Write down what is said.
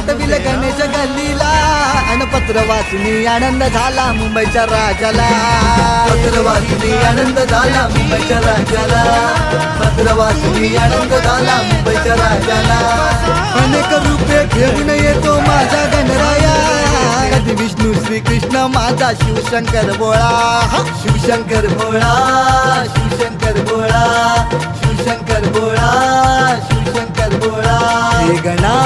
पेटविले गणेश गल्लीला आणि पत्र वाचून आनंद झाला मुंबईच्या राजाला. पत्र वाचून आनंद झाला मुंबईच्या राजाला. पत्र वाचून आनंद झाला मुंबईच्या राजाला. अनेक रूपे घेऊन येतो माझा गणराया. कधी विष्णू श्रीकृष्ण माझा शिवशंकर भोळा. शिवशंकर भोळा शिवशंकर भोळा शिवशंकर भोळा शिवशंकर भोळा. हे गणा